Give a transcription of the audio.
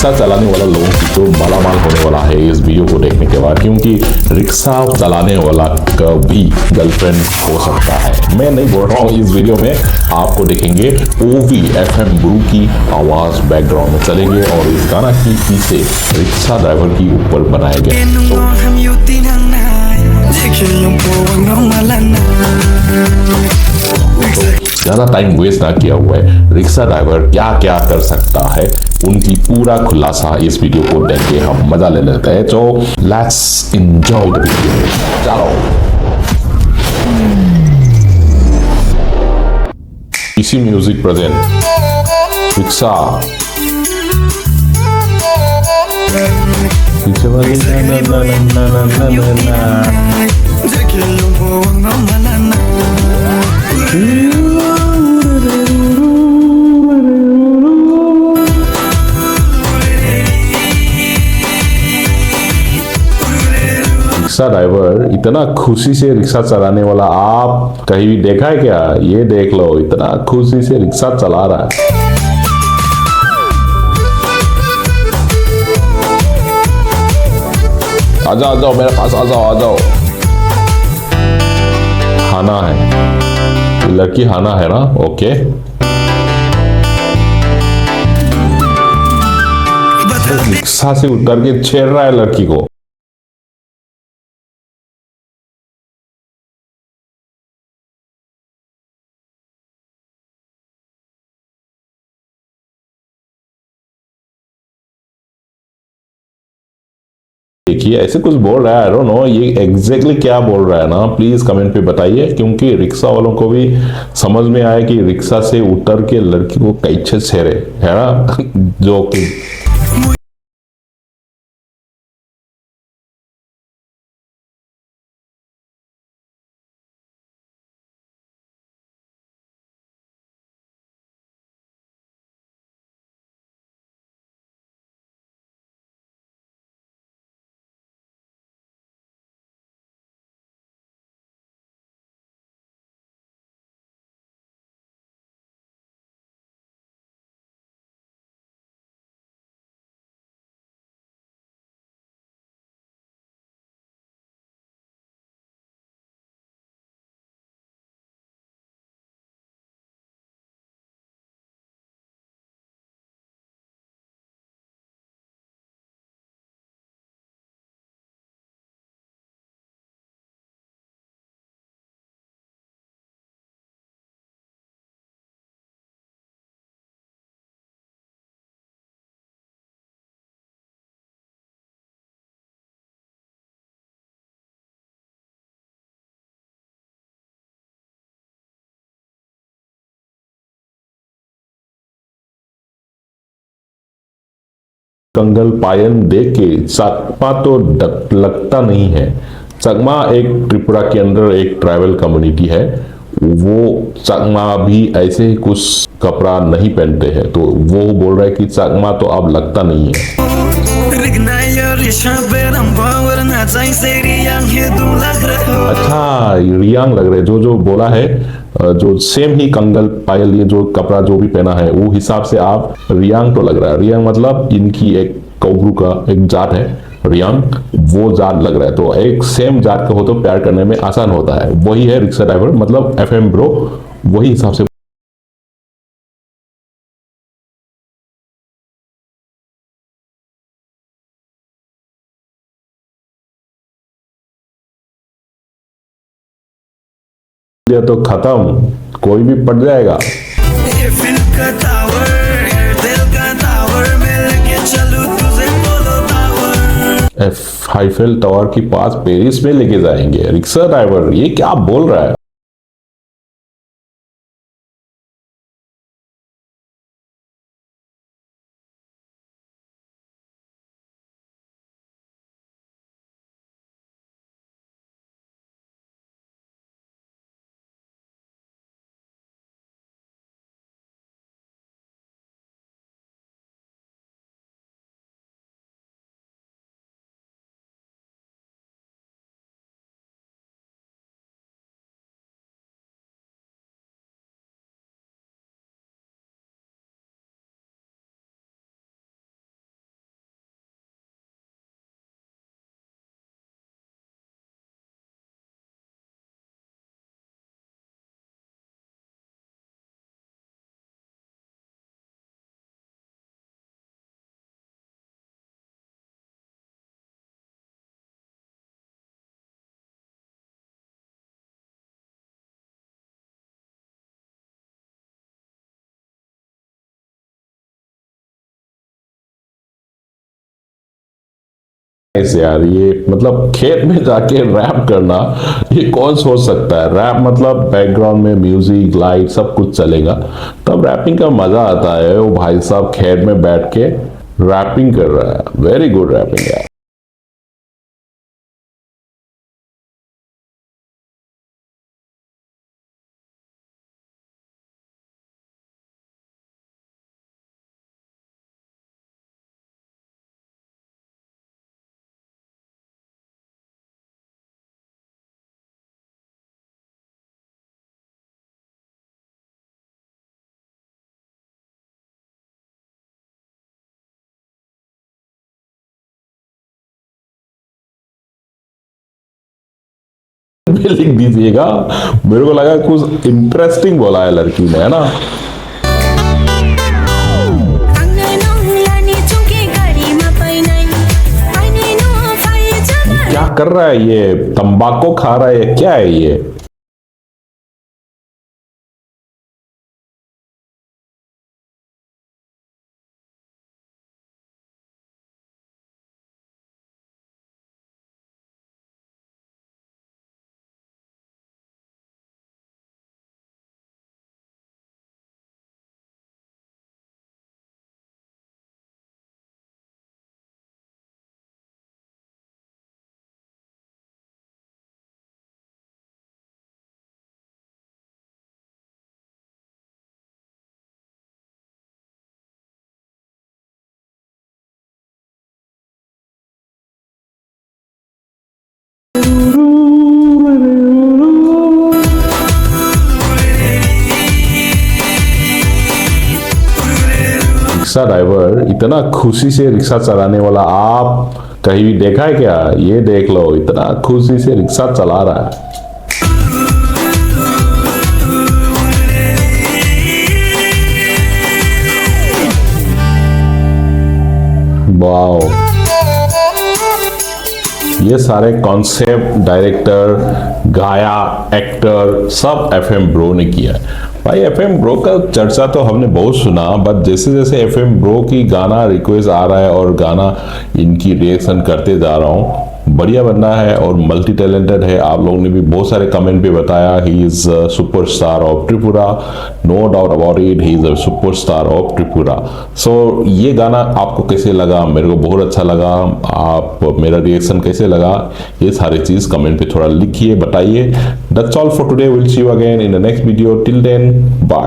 Rickshaw चलाने वाला लोगों की तो मालामाल होने वाला है इस वीडियो को देखने के बाद, क्योंकि रिक्शा चलाने वाला का भी गर्लफ्रेंड हो सकता है। मैं नहीं बोल रहा हूँ, इस वीडियो में आपको देखेंगे ओवी एफएम गुरु की आवाज बैकग्राउंड में चलेंगे और इस गाना की पीछे रिक्शा ड्राइवर की ऊपर बनाया गया। ज्यादा टाइम वेस्ट ना किया हुआ है, रिक्शा ड्राइवर क्या क्या कर सकता है उनकी पूरा खुलासा इस वीडियो को देख के हम मजा ले लेते हैं। तो लेट्स एंजॉय द वीडियो। चलो इसी म्यूजिक प्रेजेंट रिक्शा पीछे वाली रिक्शा ड्राइवर इतना खुशी से रिक्शा चलाने वाला आप कहीं भी देखा है क्या? ये देख लो, इतना खुशी से रिक्शा चला रहा है। आ जाओ मेरे पास, आ जाओ। हाना है, लड़की हाना है ना? ओके। रिक्शा से उतर के छेड़ रहा है लड़की को। देखिए ऐसे कुछ बोल रहा है, आई डोंट नो ये एग्जैक्टली क्या बोल रहा है ना, प्लीज कमेंट पे बताइए, क्योंकि रिक्शा वालों को भी समझ में आए कि रिक्शा से उतर के लड़की को कैसे छेड़े, है ना? जो कि कंगल पायन देख के चकमा तो लगता नहीं है। चकमा एक त्रिपुरा के अंदर एक ट्राइबल कम्युनिटी है, वो चकमा भी ऐसे ही कुछ कपड़ा नहीं पहनते हैं, तो वो बोल रहा है कि चकमा तो अब लगता नहीं है। अच्छा रियांग लग रहे, जो बोला है, जो सेम ही कंगल पायल ये जो कपड़ा जो भी पहना है वो हिसाब से आप रियांग तो लग रहा है। रियांग मतलब इनकी एक कौगरू का एक जात है रियांग, वो जात लग रहा है। तो एक सेम जात का हो तो प्यार करने में आसान होता है, वही है रिक्शा ड्राइवर मतलब एफएम ब्रो, वही हिसाब से तो खत्म, कोई भी पड़ जाएगा। हाईफेल टावर के पास पेरिस में लेके जाएंगे रिक्शा ड्राइवर, ये क्या बोल रहा है? ऐसे यार, ये मतलब खेत में जाके रैप करना, ये कौन सोच सकता है। रैप मतलब बैकग्राउंड में म्यूजिक लाइट सब कुछ चलेगा, तब रैपिंग का मजा आता है। वो भाई साहब खेत में बैठ के रैपिंग कर रहा है, वेरी गुड रैपिंग यार। भी लिख दीजिएगा, मेरे को लगा कुछ इंटरेस्टिंग बोला है लड़की ने, है ना। क्या कर रहा है ये, तंबाकू खा रहा है, क्या है ये। रिक्शा ड्राइवर इतना खुशी से रिक्शा चलाने वाला आप कहीं भी देखा है क्या। ये देख लो, इतना खुशी से रिक्शा चला रहा है। वाओ, ये सारे कॉन्सेप्ट डायरेक्टर, गाया, एक्टर सब एफएम ब्रो ने किया है। भाई एफएम ब्रो का चर्चा तो हमने बहुत सुना, बट जैसे जैसे एफएम ब्रो की गाना रिक्वेस्ट आ रहा है और गाना इनकी रिएक्शन करते जा रहा हूँ, बढ़िया बंदा है और मल्टी टैलेंटेड है। आप लोगों ने भी बहुत सारे कमेंट पे बताया he is superstar of Tripura, no doubt about it, he is a superstar of Tripura. So ये गाना आपको कैसे लगा, मेरे को बहुत अच्छा लगा। आप मेरा रिएक्शन कैसे लगा, ये सारी चीज कमेंट पे थोड़ा लिखिए, बताइए। That's all for today, will see you again in the next video, till then bye.